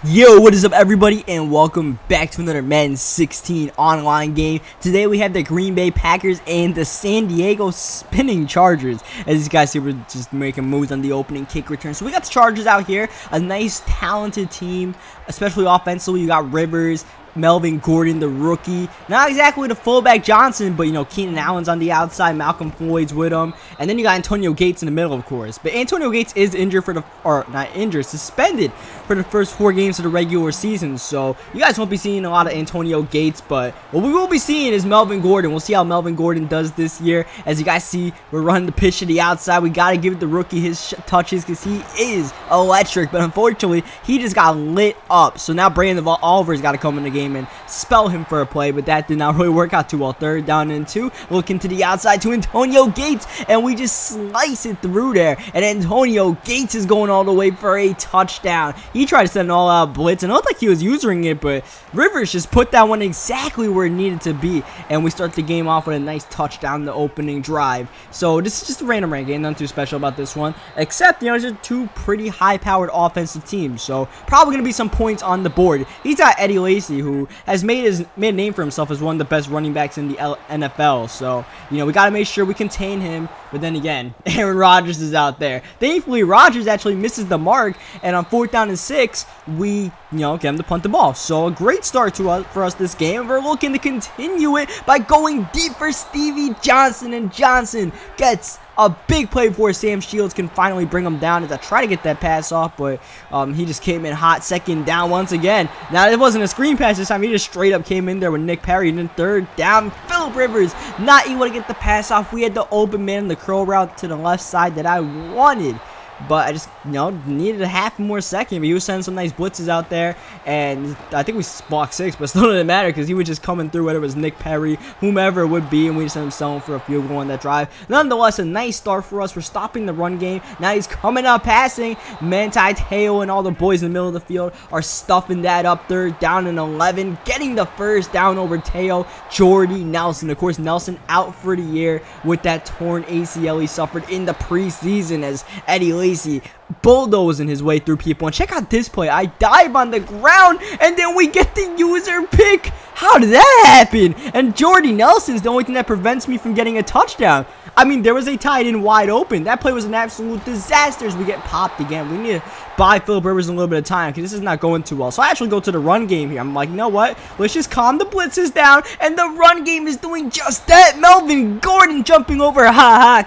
Yo, what is up everybody, and welcome back to another Madden 16 online game. Today we have the Green Bay Packers and the San Diego Spinning Chargers. As you guys see, we're just making moves on the opening kick return. So we got the Chargers out here, a nice talented team, especially offensively. You got Rivers, Melvin Gordon, the rookie. Not exactly the fullback Johnson, but, you know, Keenan Allen's on the outside. Malcolm Floyd's with him. And then you got Antonio Gates in the middle, of course. But Antonio Gates is injured for the, or not injured, suspended for the first 4 games of the regular season. So you guys won't be seeing a lot of Antonio Gates, but what we will be seeing is Melvin Gordon. We'll see how Melvin Gordon does this year. As you guys see, we're running the pitch to the outside. We got to give the rookie his touches because he is electric. But unfortunately, he just got lit up. So now Brandon Oliver's got to come in the game and spell him for a play, but that did not really work out too well. 3rd down and 2, looking to the outside to Antonio Gates, and we just slice it through there, and Antonio Gates is going all the way for a touchdown. He tried to send an all-out blitz, and it looked like he was using it, but Rivers just put that one exactly where it needed to be, and we start the game off with a nice touchdown in the opening drive. So this is just a random rank game, nothing too special about this one, except, you know, just 2 pretty high-powered offensive teams, so probably going to be some points on the board. He's got Eddie Lacy, who has made a name for himself as one of the best running backs in the NFL. So, you know, we got to make sure we contain him. But then again, Aaron Rodgers is out there. Thankfully, Rodgers actually misses the mark. And on 4th down and 6, we, you know, get him to punt the ball. So a great start for us this game. We're looking to continue it by going deep for Stevie Johnson. And Johnson gets a big play before Sam Shields can finally bring him down as I try to get that pass off, but he just came in hot. 2nd down once again. Now, it wasn't a screen pass this time. He just straight up came in there with Nick Perry. And then 3rd down, Phillip Rivers not able to get the pass off. We had the open man in the curl route to the left side that I wanted, but I just, you know, needed a half more second. But he was sending some nice blitzes out there, and I think we blocked 6, but still didn't matter because he was just coming through, whether it was Nick Perry, whomever it would be, and we just ended up selling for a field goal on that drive. Nonetheless, a nice start for us. We're stopping the run game. Now he's coming up passing. Manti Te'o and all the boys in the middle of the field are stuffing that up. 3rd down and 11, getting the 1st down over Te'o. Jordy Nelson, of course, Nelson out for the year with that torn ACL he suffered in the preseason as Eddie Lacy bulldozing his way through people. And check out this play. I dive on the ground, and then we get the user pick. How did that happen? And Jordy Nelson's the only thing that prevents me from getting a touchdown. I mean, there was a tight end wide open. That play was an absolute disaster as we get popped again. We need to buy Phillip Rivers a little bit of time because this is not going too well. So I actually go to the run game here. I'm like, you know what? Let's just calm the blitzes down. And the run game is doing just that. Melvin Gordon jumping over.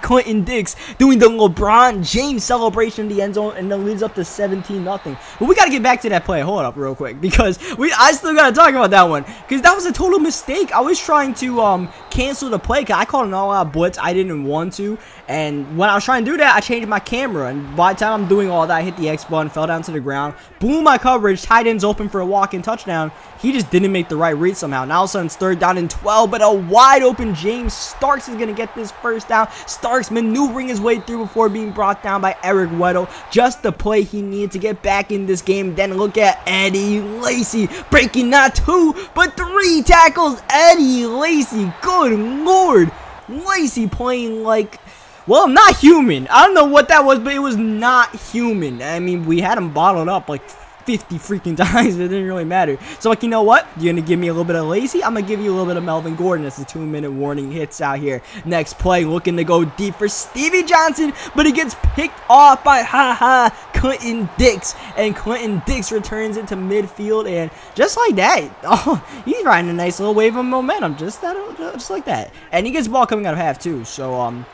Clinton Dix doing the LeBron James celebration in the end zone. And then leads up to 17-0. But we got to get back to that play. Hold up real quick because I still got to talk about that one. Because that was a total mistake. I was trying to cancel the play because I called an all-out blitz. I didn't want to, and when I was trying to do that, I changed my camera, and by the time I'm doing all that, I hit the X button, fell down to the ground, blew my coverage. Tight end's open for a walk-in touchdown. He just didn't make the right read somehow. Now all of a sudden it's 3rd down and 12, but a wide open James Starks is going to get this 1st down. Starks maneuvering his way through before being brought down by Eric Weddle. Just the play he needed to get back in this game. Then look at Eddie Lacy breaking not 2 but 3 tackles. Eddie Lacy, good lord. Lacy playing like, well, not human. I don't know what that was, but it was not human. I mean, we had him bottled up like 50 freaking times. It didn't really matter. So, like, you know what? You're going to give me a little bit of Lacy. I'm going to give you a little bit of Melvin Gordon. That's a 2-minute warning hits out here. Next play, looking to go deep for Stevie Johnson, but he gets picked off by Clinton Dix. And Clinton Dix returns it to midfield, and just like that, oh, he's riding a nice little wave of momentum. Just like that. And he gets the ball coming out of half, too. So,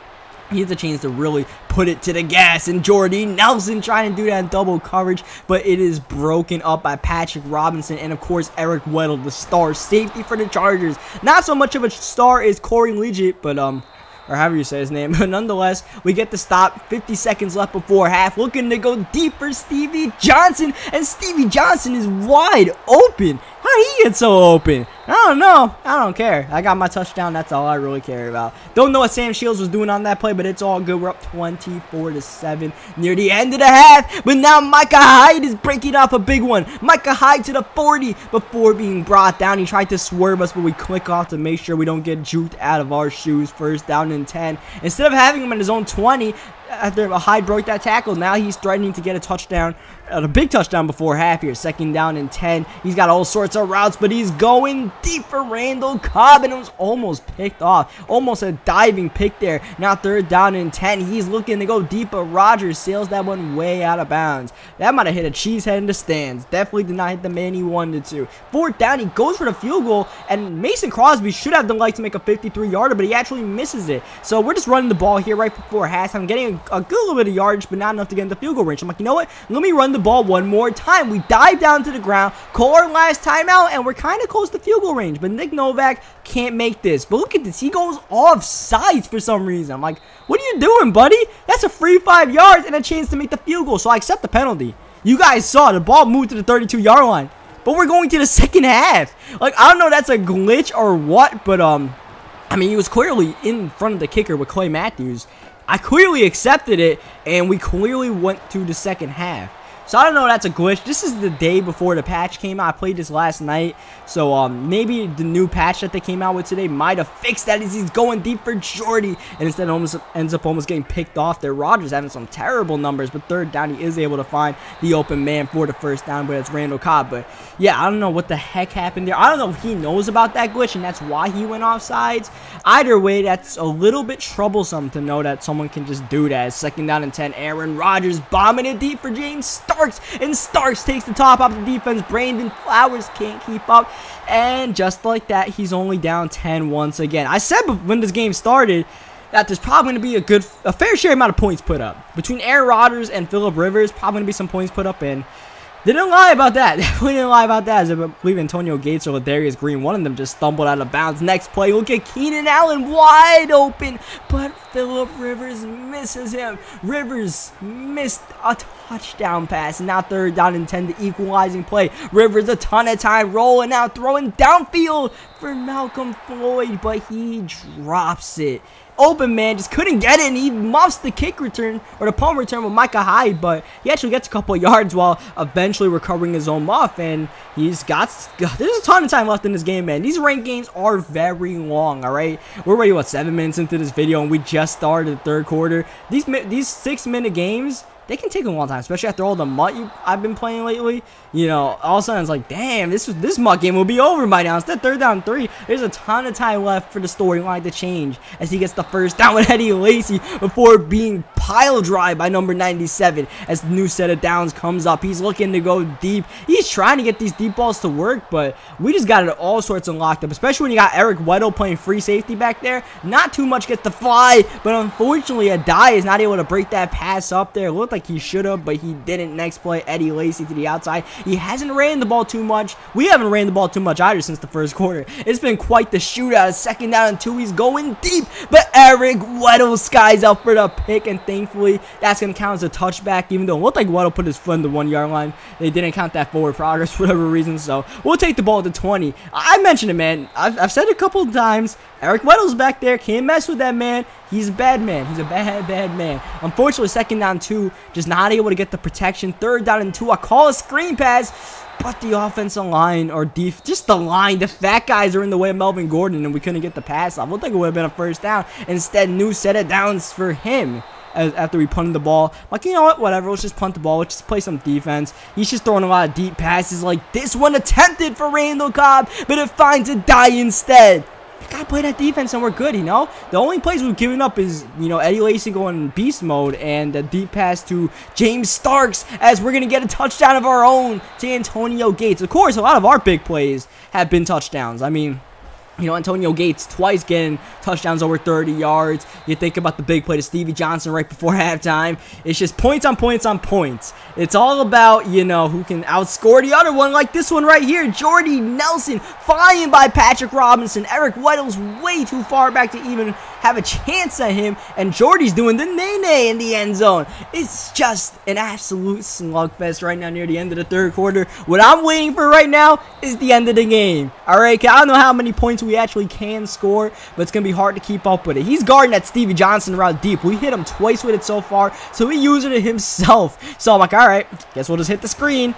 he has a chance to really put it to the gas, and Jordy Nelson trying to do that in double coverage, but it is broken up by Patrick Robinson and, of course, Eric Weddle, the star safety for the Chargers. Not so much of a star as Corey Legit, but, or however you say his name, but nonetheless, we get the stop. 50 seconds left before half, looking to go deep for Stevie Johnson, and Stevie Johnson is wide open. How did he get so open? I don't know. I don't care. I got my touchdown. That's all I really care about. Don't know what Sam Shields was doing on that play, but it's all good. We're up 24-7 near the end of the half. But now Micah Hyde is breaking off a big one. Micah Hyde to the 40 before being brought down. He tried to swerve us, but we click off to make sure we don't get juked out of our shoes. 1st down and 10. Instead of having him in his own 20, after Hyde broke that tackle, now he's threatening to get a touchdown, a big touchdown before half here. 2nd down and 10. He's got all sorts of routes, but he's going deep for Randall Cobb, and it was almost picked off. Almost a diving pick there. Now 3rd down and 10. He's looking to go deep, but Rodgers sails that one way out of bounds. That might have hit a cheesehead in the stands. Definitely did not hit the man he wanted to. 4th down, he goes for the field goal, and Mason Crosby should have the light to make a 53-yarder, but he actually misses it. So we're just running the ball here right before halftime, getting a good little bit of yardage, but not enough to get in the field goal range. I'm like, you know what? Let me run the ball one more time. We dive down to the ground, call our last timeout, and we're kind of close to field goal range, but Nick Novak can't make this. But look at this. He goes off sides for some reason. I'm like, what are you doing, buddy? That's a free 5 yards and a chance to make the field goal, so I accept the penalty. You guys saw the ball moved to the 32-yard line, but we're going to the second half. Like, I don't know if that's a glitch or what, but I mean, he was clearly in front of the kicker with Clay Matthews. I clearly accepted it, and we clearly went to the second half. So I don't know if that's a glitch. This is the day before the patch came out. I played this last night. So maybe the new patch that they came out with today might have fixed that as he's going deep for Jordy. And instead almost ends up getting picked off there. Rodgers having some terrible numbers. But 3rd down, he is able to find the open man for the 1st down. But it's Randall Cobb. But yeah, I don't know what the heck happened there. I don't know if he knows about that glitch and that's why he went off sides. Either way, that's a little bit troublesome to know that someone can just do that. 2nd down and 10. Aaron Rodgers bombing it deep for James Starks, and Starks takes the top off the defense. Brandon Flowers can't keep up, and just like that, he's only down 10 once again. I said when this game started that there's probably going to be a fair share amount of points put up between Aaron Rodgers and Phillip Rivers. Probably going to be some points put up, and didn't lie about that. Definitely didn't lie about that. As I believe Antonio Gates or Ladarius Green, one of them just stumbled out of bounds. Next play, look at Keenan Allen wide open, but Phillip Rivers misses him. Rivers missed a touchdown pass. Now 3rd down and 10, the equalizing play. Rivers a ton of time rolling out, throwing downfield for Malcolm Floyd, but he drops it. Open man just couldn't get it, and he muffs the kick return or the punt return with Micah Hyde, but he actually gets a couple of yards while eventually recovering his own muff. And there's a ton of time left in this game, man. These ranked games are very long. All right, we're already 7 minutes into this video, and we just started the 3rd quarter. These 6-minute games, they can take a long time, especially after all the mutt I've been playing lately. You know, all of a sudden it's like, damn, this mutt game will be over by now. Instead, 3rd down 3. There's a ton of time left for the storyline to change as he gets the 1st down with Eddie Lacy before being pile drive by number 97 as the new set of downs comes up. He's looking to go deep. He's trying to get these deep balls to work, but we just got it all sorts of locked up, especially when you got Eric Weddle playing free safety back there. Not too much gets to fly, but unfortunately, Adai is not able to break that pass up there. It looked like he should have, but he didn't. Next play, Eddie Lacy to the outside. He hasn't ran the ball too much. We haven't ran the ball too much either since the 1st quarter. It's been quite the shootout. 2nd down and 2. He's going deep, but Eric Weddle skies out for the pick, and thankfully that's going to count as a touchback, even though it looked like Weddle put his foot in the 1-yard line. They didn't count that forward progress for whatever reason, so we'll take the ball at the 20. I mentioned it, man. I've said it a couple of times. Eric Weddle's back there. Can't mess with that man. He's a bad man. He's a bad man. Unfortunately, 2nd down 2, just not able to get the protection. 3rd down and 2, I call a screen pass, but the offensive line, or just the line, the fat guys are in the way of Melvin Gordon, and we couldn't get the pass off. I think it would have been a 1st down. Instead, new set of downs for him. After we punted the ball, like, you know what, whatever, let's just punt the ball, let's just play some defense. He's just throwing a lot of deep passes, like this one attempted for Randall Cobb, but it finds a die instead. Gotta play that defense and we're good, you know. The only plays we've given up is, you know, Eddie Lacy going beast mode and a deep pass to James Starks, as we're gonna get a touchdown of our own to Antonio Gates. Of course, a lot of our big plays have been touchdowns. I mean, you know, Antonio Gates twice getting touchdowns over 30 yards. You think about the big play to Stevie Johnson right before halftime. It's just points on points on points. It's all about, you know, who can outscore the other one, like this one right here. Jordy Nelson flying by Patrick Robinson. Eric Weddle's way too far back to even have a chance at him, and Jordy's doing the nay-nay in the end zone. It's just an absolute slugfest right now near the end of the 3rd quarter. What I'm waiting for right now is the end of the game. All right, I don't know how many points we actually can score, but it's gonna be hard to keep up with it. He's guarding that Stevie Johnson route deep. We hit him twice with it so far, so he used it himself. So I'm like, all right, guess we'll just hit the screen.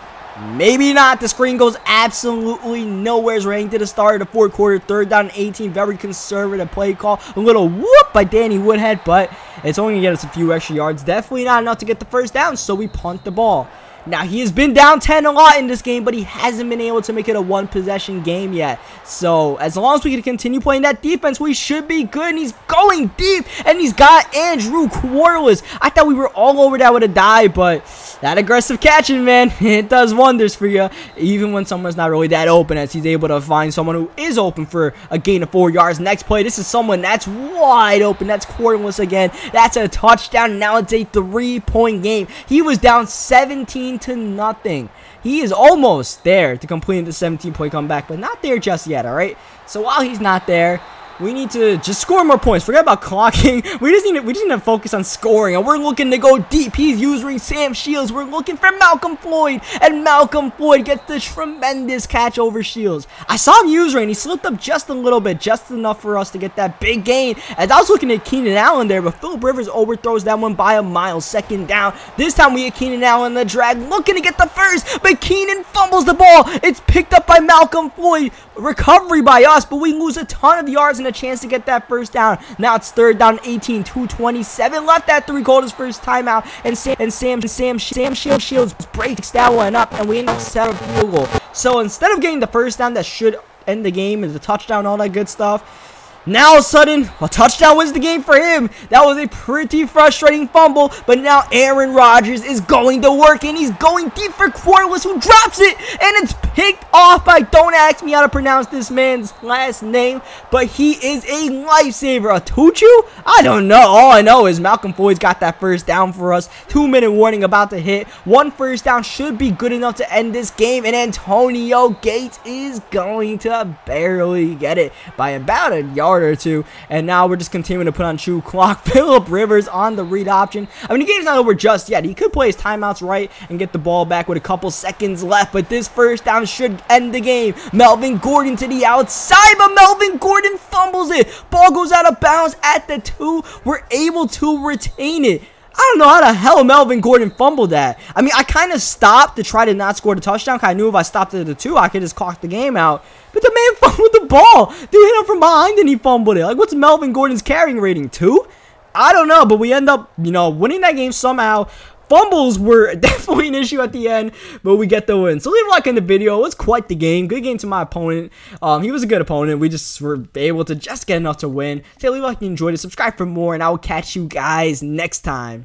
Maybe not. The screen goes absolutely nowhere. We're heading to the start of the fourth quarter. 3rd down and 18. Very conservative play call. A little whoop by Danny Woodhead, but it's only going to get us a few extra yards. Definitely not enough to get the first down, so we punt the ball. Now, he has been down 10 a lot in this game, but he hasn't been able to make it a one-possession game yet. So, as long as we can continue playing that defense, we should be good. And he's going deep, and he's got Andrew Quarless. I thought we were all over that with a dive, but that aggressive catching, man, it does wonders for you. Even when someone's not really that open, as he's able to find someone who is open for a gain of 4 yards. Next play, this is someone that's wide open. That's Quarless again. That's a touchdown, and now it's a 3-point game. He was down 17 to nothing. He is almost there to complete the 17-point comeback, but not there just yet, alright? So while he's not there, we need to just score more points. Forget about clocking. We just need to focus on scoring, and we're looking to go deep. He's using Sam Shields. We're looking for Malcolm Floyd, and Malcolm Floyd gets the tremendous catch over Shields. I saw him use rain. He slipped up just a little bit, just enough for us to get that big gain. As I was looking at Keenan Allen there, but Phillip Rivers overthrows that one by a mile. 2nd down. This time we get Keenan Allen the drag, looking to get the first, but Keenan fumbles the ball. It's picked up by Malcolm Floyd. Recovery by us, but we lose a ton of yards and a chance to get that first down. Now it's 3rd down, 18, 2:27 left after he called his first timeout, and Sam Shields breaks that one up, and we end up setting a field goal. So instead of getting the first down that should end the game and the touchdown, all that good stuff, now all of a sudden, a touchdown wins the game for him. That was a pretty frustrating fumble, but now Aaron Rodgers is going to work, and he's going deep for Quarless, who drops it, and it's picked off by, don't ask me how to pronounce this man's last name, but he is a lifesaver. Atuchu? I don't know. All I know is Malcolm Floyd's got that first down for us. 2-minute warning about to hit. 1 first down should be good enough to end this game, and Antonio Gates is going to barely get it by about a yard or 2, and now we're just continuing to put on true clock. Phillip Rivers on the read option. I mean, the game's not over just yet. He could play his timeouts right and get the ball back with a couple seconds left, but this first down should end the game. Melvin Gordon to the outside, but Melvin Gordon fumbles it. Ball goes out of bounds at the 2. We're able to retain it. I don't know how the hell Melvin Gordon fumbled that. I mean, I kind of stopped to try to not score the touchdown, because I knew if I stopped at the 2, I could just clock the game out. But the man fumbled the ball. Dude hit him from behind and he fumbled it. Like, what's Melvin Gordon's carrying rating? 2? I don't know, but we end up, winning that game somehow. Fumbles were definitely an issue at the end, but we get the win. So leave a like in the video. It was quite the game. Good game to my opponent. He was a good opponent. We just were able to just get enough to win. So leave a like if you enjoyed it. Subscribe for more, and I will catch you guys next time.